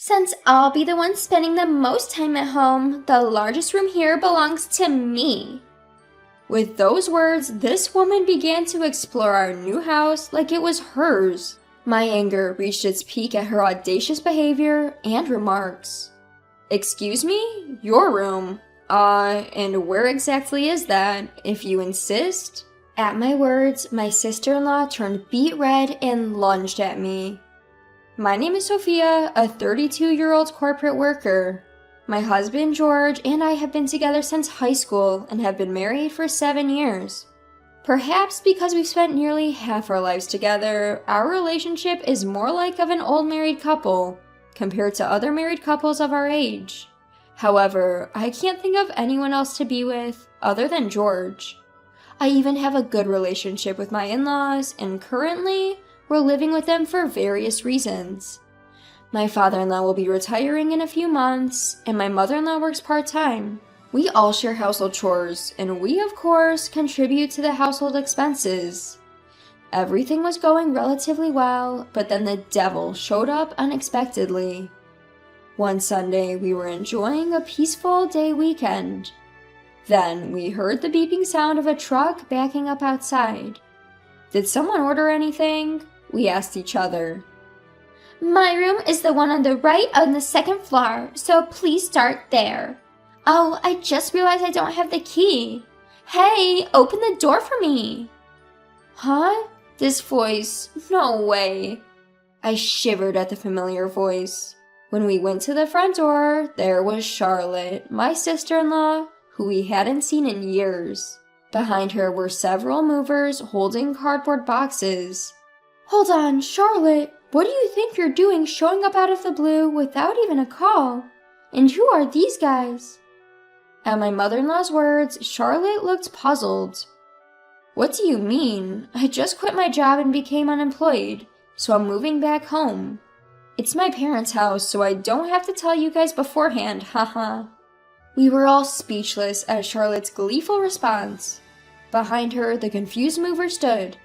Since I'll be the one spending the most time at home, the largest room here belongs to me. With those words, this woman began to explore our new house like it was hers. My anger reached its peak at her audacious behavior and remarks. Excuse me? Your room? And where exactly is that, if you insist? At my words, my sister-in-law turned beet red and lunged at me. My name is Sophia, a 32-year-old corporate worker. My husband, George, and I have been together since high school and have been married for 7 years. Perhaps because we've spent nearly half our lives together, our relationship is more like of an old married couple compared to other married couples of our age. However, I can't think of anyone else to be with other than George. I even have a good relationship with my in-laws, and currently, we're living with them for various reasons. My father-in-law will be retiring in a few months, and my mother-in-law works part-time. We all share household chores, and we, of course, contribute to the household expenses. Everything was going relatively well, but then the devil showed up unexpectedly. One Sunday, we were enjoying a peaceful day weekend. Then we heard the beeping sound of a truck backing up outside. Did someone order anything? We asked each other. My room is the one on the right on the second floor, so please start there. Oh, I just realized I don't have the key. Hey, open the door for me. Huh? This voice? No way. I shivered at the familiar voice. When we went to the front door, there was Charlotte, my sister-in-law, who we hadn't seen in years. Behind her were several movers holding cardboard boxes. Hold on, Charlotte, what do you think you're doing showing up out of the blue without even a call? And who are these guys? At my mother-in-law's words, Charlotte looked puzzled. What do you mean? I just quit my job and became unemployed, so I'm moving back home. It's my parents' house, so I don't have to tell you guys beforehand, haha. We were all speechless at Charlotte's gleeful response. Behind her, the confused mover stood.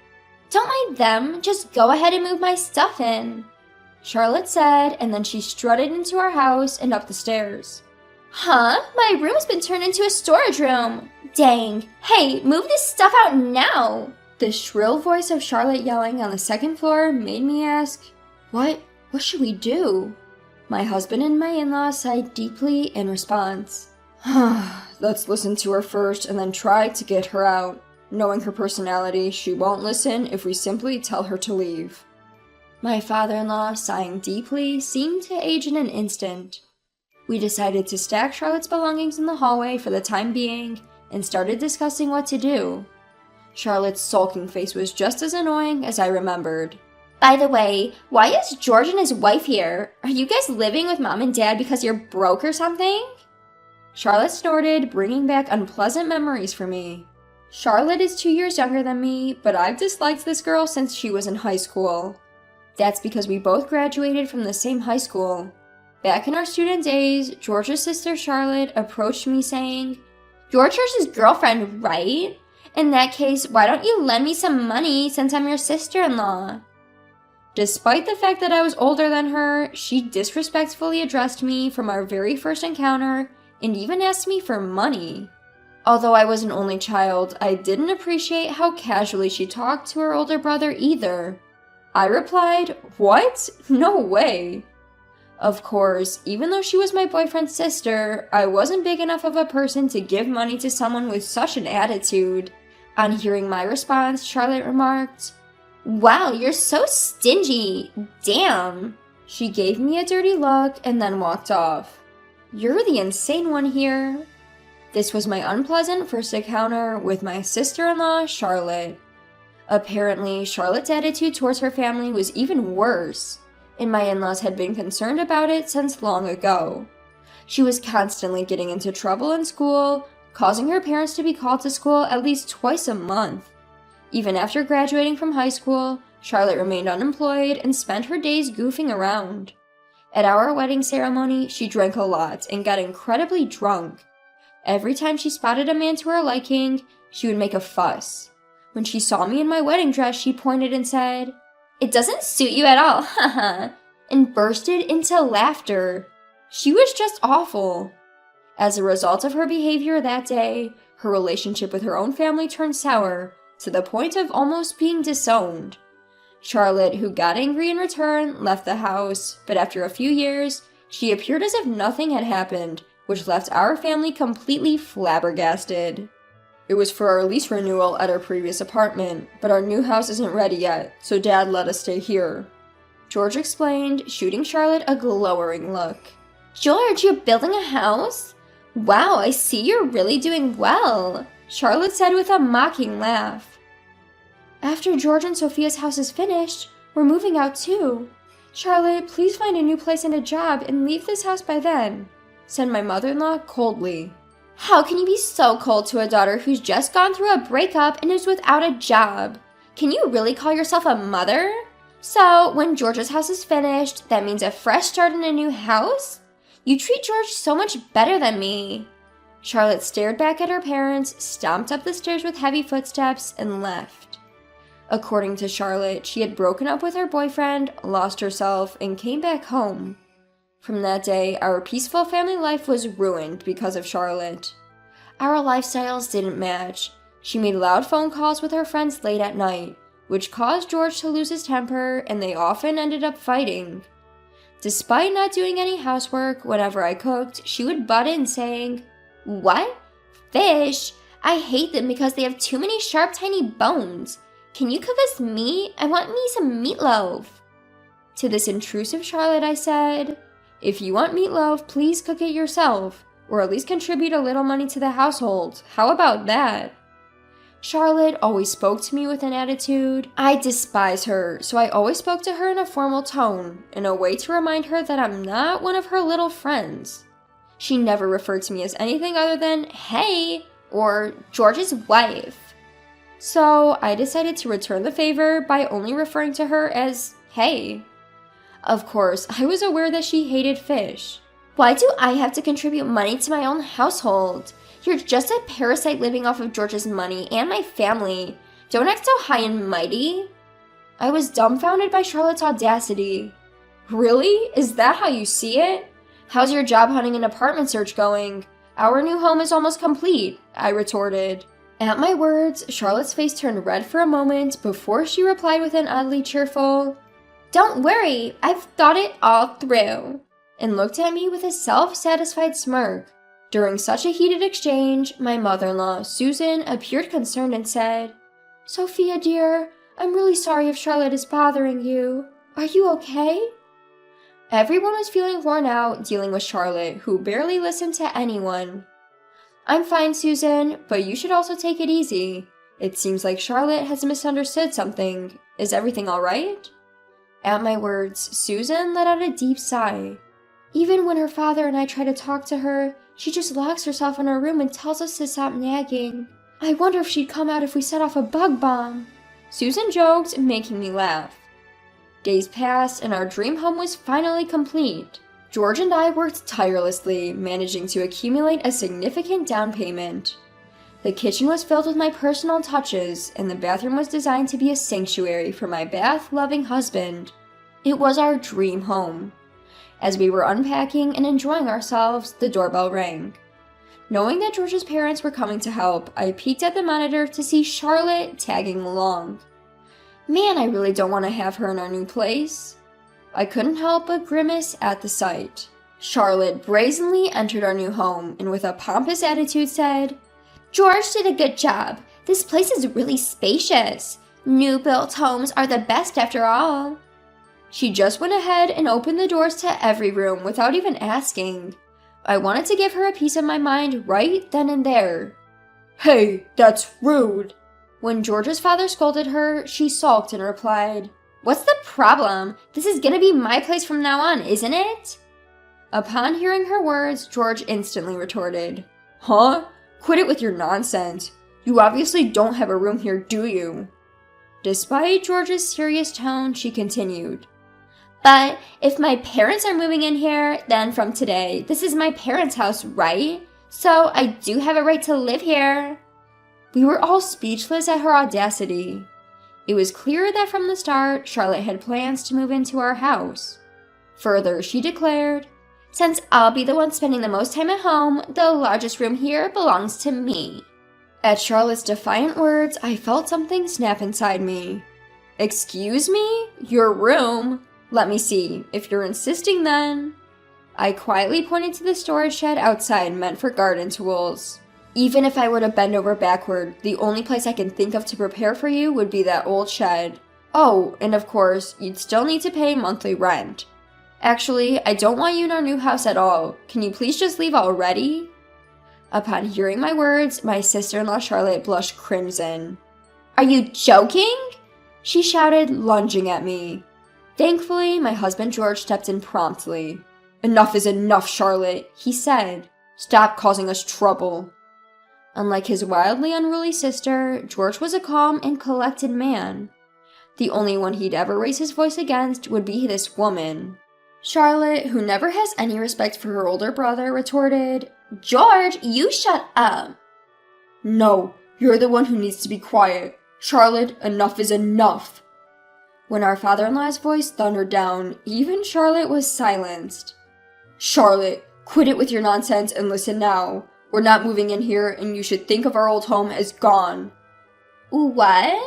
Don't mind them, just go ahead and move my stuff in, Charlotte said, and then she strutted into our house and up the stairs. Huh? My room's been turned into a storage room. Dang. Hey, move this stuff out now. The shrill voice of Charlotte yelling on the second floor made me ask, What should we do? My husband and my in-laws sighed deeply in response. Let's listen to her first and then try to get her out. Knowing her personality, she won't listen if we simply tell her to leave. My father-in-law, sighing deeply, seemed to age in an instant. We decided to stack Charlotte's belongings in the hallway for the time being and started discussing what to do. Charlotte's sulking face was just as annoying as I remembered. By the way, why is George and his wife here? Are you guys living with mom and dad because you're broke or something? Charlotte snorted, bringing back unpleasant memories for me. Charlotte is 2 years younger than me, but I've disliked this girl since she was in high school. That's because we both graduated from the same high school. Back in our student days, George's sister Charlotte approached me saying, "You're George's girlfriend, right? In that case, why don't you lend me some money since I'm your sister-in-law?" Despite the fact that I was older than her, she disrespectfully addressed me from our very first encounter and even asked me for money. Although I was an only child, I didn't appreciate how casually she talked to her older brother either. I replied, "What? No way." Of course, even though she was my boyfriend's sister, I wasn't big enough of a person to give money to someone with such an attitude. On hearing my response, Charlotte remarked, "Wow, you're so stingy. Damn." She gave me a dirty look and then walked off. You're the insane one here. This was my unpleasant first encounter with my sister-in-law, Charlotte. Apparently, Charlotte's attitude towards her family was even worse, and my in-laws had been concerned about it since long ago. She was constantly getting into trouble in school, causing her parents to be called to school at least twice a month. Even after graduating from high school, Charlotte remained unemployed and spent her days goofing around. At our wedding ceremony, she drank a lot and got incredibly drunk. Every time she spotted a man to her liking, she would make a fuss. When she saw me in my wedding dress, she pointed and said, "It doesn't suit you at all, haha. and bursted into laughter. She was just awful. As a result of her behavior that day, her relationship with her own family turned sour, to the point of almost being disowned. Charlotte, who got angry in return, left the house, but after a few years, she appeared as if nothing had happened, which left our family completely flabbergasted. It was for our lease renewal at our previous apartment, but our new house isn't ready yet, so Dad let us stay here. George explained, shooting Charlotte a glowering look. George, you're building a house? Wow, I see you're really doing well, Charlotte said with a mocking laugh. After George and Sophia's house is finished, we're moving out too. Charlotte, please find a new place and a job and leave this house by then, said my mother-in-law coldly. How can you be so cold to a daughter who's just gone through a breakup and is without a job? Can you really call yourself a mother? So, when George's house is finished, that means a fresh start in a new house? You treat George so much better than me. Charlotte stared back at her parents, stomped up the stairs with heavy footsteps, and left. According to Charlotte, she had broken up with her boyfriend, lost herself, and came back home. From that day, our peaceful family life was ruined because of Charlotte. Our lifestyles didn't match. She made loud phone calls with her friends late at night, which caused George to lose his temper, and they often ended up fighting. Despite not doing any housework, whenever I cooked, she would butt in saying, "What? Fish? I hate them because they have too many sharp, tiny bones. Can you cook us meat? I want me some meatloaf." To this intrusive Charlotte, I said, "If you want meatloaf, please cook it yourself, or at least contribute a little money to the household. How about that?" Charlotte always spoke to me with an attitude. I despise her, so I always spoke to her in a formal tone, in a way to remind her that I'm not one of her little friends. She never referred to me as anything other than, "Hey," or "George's wife." So I decided to return the favor by only referring to her as, "Hey." Of course, I was aware that she hated fish. Why do I have to contribute money to my own household? You're just a parasite living off of George's money and my family. Don't act so high and mighty. I was dumbfounded by Charlotte's audacity. Really? Is that how you see it? How's your job hunting and apartment search going? Our new home is almost complete, I retorted. At my words, Charlotte's face turned red for a moment before she replied with an oddly cheerful, "Don't worry, I've thought it all through," and looked at me with a self-satisfied smirk. During such a heated exchange, my mother-in-law, Susan, appeared concerned and said, "Sophia, dear, I'm really sorry if Charlotte is bothering you. Are you okay?" Everyone was feeling worn out dealing with Charlotte, who barely listened to anyone. "I'm fine, Susan, but you should also take it easy. It seems like Charlotte has misunderstood something. Is everything all right?" At my words, Susan let out a deep sigh. "Even when her father and I try to talk to her, she just locks herself in her room and tells us to stop nagging. I wonder if she'd come out if we set off a bug bomb," Susan joked, making me laugh. Days passed and our dream home was finally complete. George and I worked tirelessly, managing to accumulate a significant down payment. The kitchen was filled with my personal touches, and the bathroom was designed to be a sanctuary for my bath-loving husband. It was our dream home. As we were unpacking and enjoying ourselves, the doorbell rang. Knowing that George's parents were coming to help, I peeked at the monitor to see Charlotte tagging along. Man, I really don't want to have her in our new place. I couldn't help but grimace at the sight. Charlotte brazenly entered our new home and with a pompous attitude said, "George did a good job. This place is really spacious. New built homes are the best after all." She just went ahead and opened the doors to every room without even asking. I wanted to give her a piece of my mind right then and there. "Hey, that's rude." When George's father scolded her, she sulked and replied, "What's the problem? This is gonna be my place from now on, isn't it?" Upon hearing her words, George instantly retorted, "Huh? Quit it with your nonsense. You obviously don't have a room here, do you?" Despite George's serious tone, she continued, "But if my parents are moving in here, then from today, this is my parents' house, right? So I do have a right to live here." We were all speechless at her audacity. It was clear that from the start, Charlotte had plans to move into our house. Further, she declared, "Since I'll be the one spending the most time at home, the largest room here belongs to me." At Charlotte's defiant words, I felt something snap inside me. "Excuse me? Your room? Let me see. If you're insisting, then." I quietly pointed to the storage shed outside meant for garden tools. "Even if I were to bend over backward, the only place I can think of to prepare for you would be that old shed. Oh, and of course, you'd still need to pay monthly rent. Actually, I don't want you in our new house at all. Can you please just leave already?" Upon hearing my words, my sister-in-law Charlotte blushed crimson. "Are you joking?" she shouted, lunging at me. Thankfully, my husband George stepped in promptly. "Enough is enough, Charlotte," he said. "Stop causing us trouble." Unlike his wildly unruly sister, George was a calm and collected man. The only one he'd ever raise his voice against would be this woman. Charlotte, who never has any respect for her older brother, retorted, "George, you shut up." "No, you're the one who needs to be quiet. Charlotte, enough is enough." When our father-in-law's voice thundered down, even Charlotte was silenced. "Charlotte, quit it with your nonsense and listen now. We're not moving in here, and you should think of our old home as gone." "What?"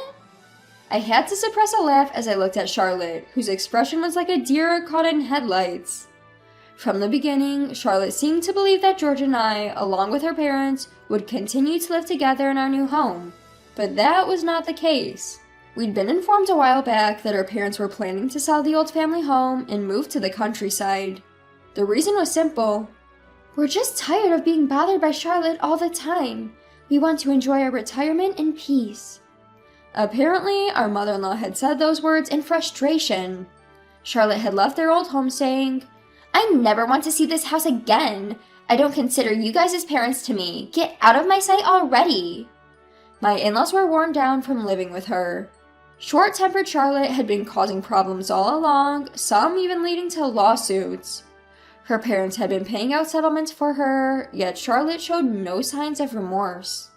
I had to suppress a laugh as I looked at Charlotte, whose expression was like a deer caught in headlights. From the beginning, Charlotte seemed to believe that George and I, along with her parents, would continue to live together in our new home. But that was not the case. We'd been informed a while back that our parents were planning to sell the old family home and move to the countryside. The reason was simple. "We're just tired of being bothered by Charlotte all the time. We want to enjoy our retirement in peace." Apparently, our mother-in-law had said those words in frustration. Charlotte had left their old home saying, "I never want to see this house again. I don't consider you guys as parents to me. Get out of my sight already." My in-laws were worn down from living with her. Short-tempered Charlotte had been causing problems all along, some even leading to lawsuits. Her parents had been paying out settlements for her, yet Charlotte showed no signs of remorse.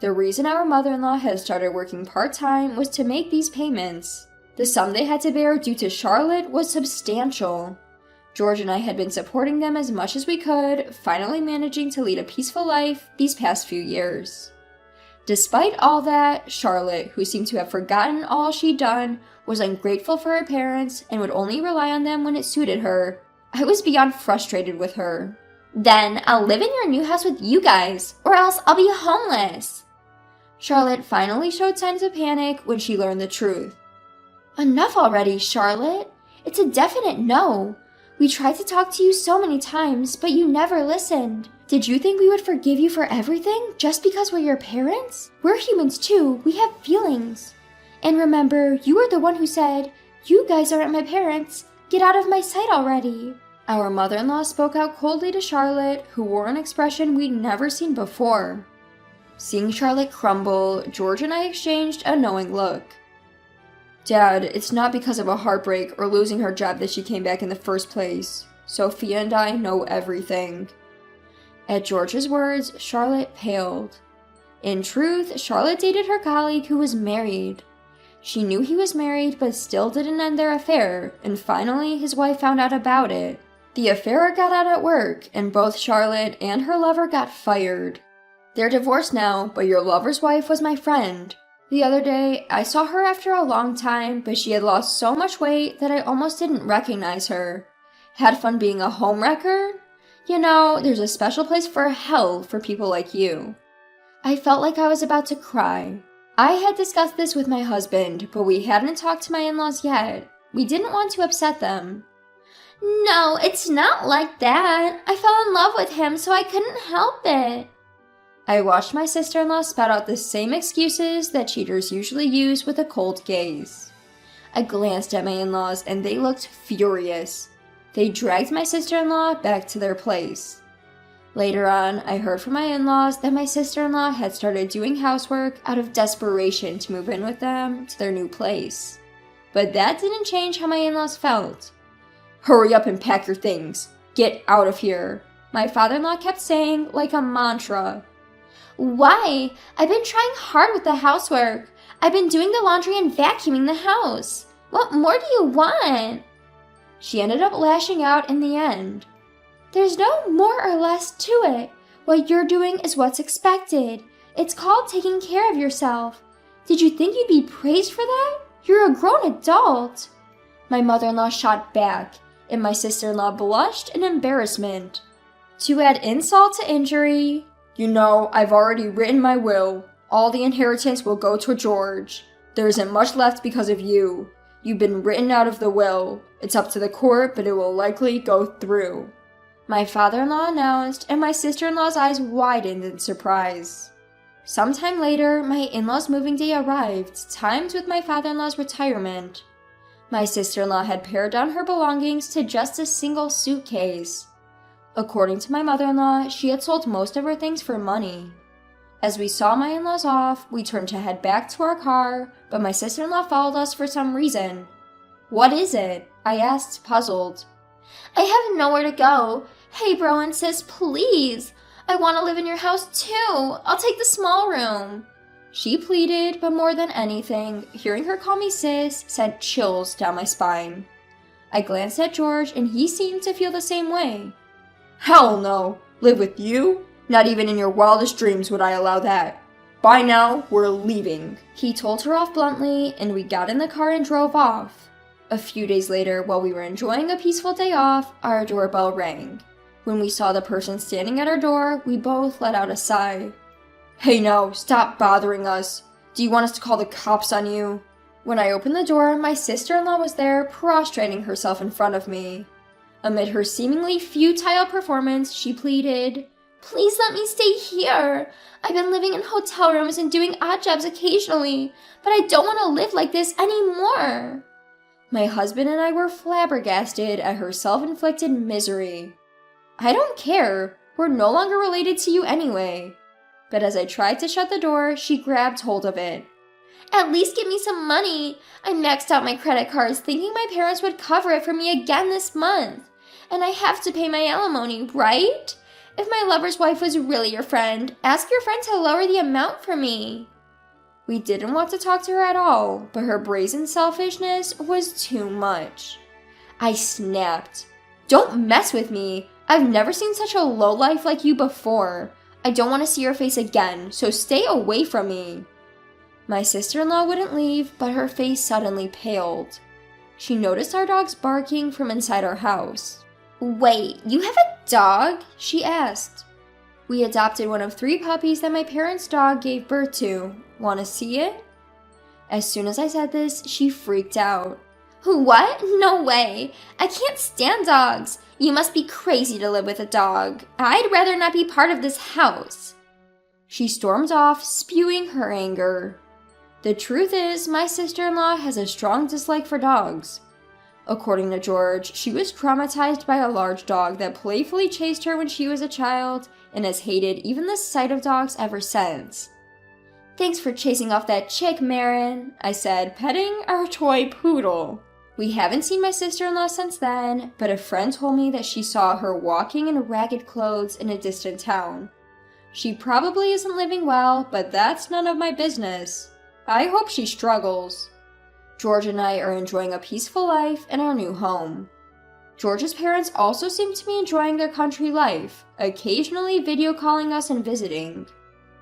The reason our mother-in-law had started working part-time was to make these payments. The sum they had to bear due to Charlotte was substantial. George and I had been supporting them as much as we could, finally managing to lead a peaceful life these past few years. Despite all that, Charlotte, who seemed to have forgotten all she'd done, was ungrateful for her parents and would only rely on them when it suited her. I was beyond frustrated with her. "Then I'll live in your new house with you guys, or else I'll be homeless." Charlotte finally showed signs of panic when she learned the truth. "Enough already, Charlotte. It's a definite no. We tried to talk to you so many times, but you never listened. Did you think we would forgive you for everything just because we're your parents? We're humans too. We have feelings. And remember, you were the one who said, 'You guys aren't my parents. Get out of my sight already.'" Our mother-in-law spoke out coldly to Charlotte, who wore an expression we'd never seen before. Seeing Charlotte crumble, George and I exchanged a knowing look. "Dad, it's not because of a heartbreak or losing her job that she came back in the first place. Sophia and I know everything." At George's words, Charlotte paled. In truth, Charlotte dated her colleague who was married. She knew he was married, but still didn't end their affair, and finally his wife found out about it. The affair got out at work, and both Charlotte and her lover got fired. They're divorced now, but your lover's wife was my friend. The other day, I saw her after a long time, but she had lost so much weight that I almost didn't recognize her. Had fun being a homewrecker? You know, there's a special place for hell for people like you. I felt like I was about to cry. I had discussed this with my husband, but we hadn't talked to my in-laws yet. We didn't want to upset them. "No, it's not like that. I fell in love with him, so I couldn't help it." I watched my sister-in-law spout out the same excuses that cheaters usually use with a cold gaze. I glanced at my in-laws and they looked furious. They dragged my sister-in-law back to their place. Later on, I heard from my in-laws that my sister-in-law had started doing housework out of desperation to move in with them to their new place. But that didn't change how my in-laws felt. "Hurry up and pack your things. Get out of here," my father-in-law kept saying like a mantra. "Why? I've been trying hard with the housework. I've been doing the laundry and vacuuming the house. What more do you want?" She ended up lashing out in the end. There's no more or less to it. What you're doing is what's expected. It's called taking care of yourself. Did you think you'd be praised for that? You're a grown adult. My mother-in-law shot back, and my sister-in-law blushed in embarrassment. To add insult to injury, you know, I've already written my will. All the inheritance will go to George. There isn't much left because of you. You've been written out of the will. It's up to the court, but it will likely go through. My father-in-law announced, and my sister-in-law's eyes widened in surprise. Sometime later, my in-laws' moving day arrived, timed with my father-in-law's retirement. My sister-in-law had pared down her belongings to just a single suitcase. According to my mother-in-law, she had sold most of her things for money. As we saw my in-laws off, we turned to head back to our car, but my sister-in-law followed us for some reason. What is it? I asked, puzzled. I have nowhere to go. Hey, bro and sis, please. I want to live in your house too. I'll take the small room. She pleaded, but more than anything, hearing her call me sis sent chills down my spine. I glanced at George, and he seemed to feel the same way. Hell no! Live with you? Not even in your wildest dreams would I allow that. By now, we're leaving. He told her off bluntly, and we got in the car and drove off. A few days later, while we were enjoying a peaceful day off, our doorbell rang. When we saw the person standing at our door, we both let out a sigh. Hey now, stop bothering us. Do you want us to call the cops on you? When I opened the door, my sister-in-law was there, prostrating herself in front of me. Amid her seemingly futile performance, she pleaded, Please let me stay here. I've been living in hotel rooms and doing odd jobs occasionally, but I don't want to live like this anymore. My husband and I were flabbergasted at her self-inflicted misery. I don't care. We're no longer related to you anyway. But as I tried to shut the door, she grabbed hold of it. At least give me some money. I maxed out my credit cards thinking my parents would cover it for me again this month. And I have to pay my alimony, right? If my lover's wife was really your friend, ask your friend to lower the amount for me. We didn't want to talk to her at all, but her brazen selfishness was too much. I snapped. Don't mess with me. I've never seen such a lowlife like you before. I don't want to see your face again, so stay away from me. My sister-in-law wouldn't leave, but her face suddenly paled. She noticed our dogs barking from inside our house. Wait, you have a dog? She asked. We adopted one of 3 puppies that my parents' dog gave birth to. Want to see it? As soon as I said this, she freaked out. What? No way. I can't stand dogs. You must be crazy to live with a dog. I'd rather not be part of this house. She stormed off, spewing her anger. The truth is, my sister-in-law has a strong dislike for dogs. According to George, she was traumatized by a large dog that playfully chased her when she was a child and has hated even the sight of dogs ever since. Thanks for chasing off that chick, Marin, I said, petting our toy poodle. We haven't seen my sister-in-law since then, but a friend told me that she saw her walking in ragged clothes in a distant town. She probably isn't living well, but that's none of my business. I hope she struggles. George and I are enjoying a peaceful life in our new home. George's parents also seem to be enjoying their country life, occasionally video calling us and visiting.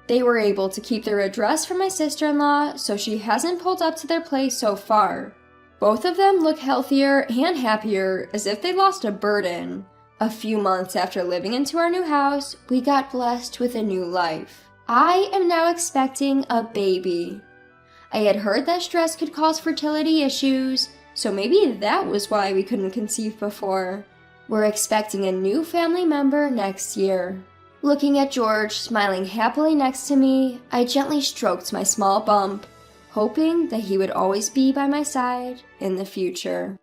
They were able to keep their address from my sister-in-law, so she hasn't pulled up to their place so far. Both of them look healthier and happier, as if they lost a burden. A few months after living into our new house, we got blessed with a new life. I am now expecting a baby. I had heard that stress could cause fertility issues, so maybe that was why we couldn't conceive before. We're expecting a new family member next year. Looking at George smiling happily next to me, I gently stroked my small bump, hoping that he would always be by my side in the future.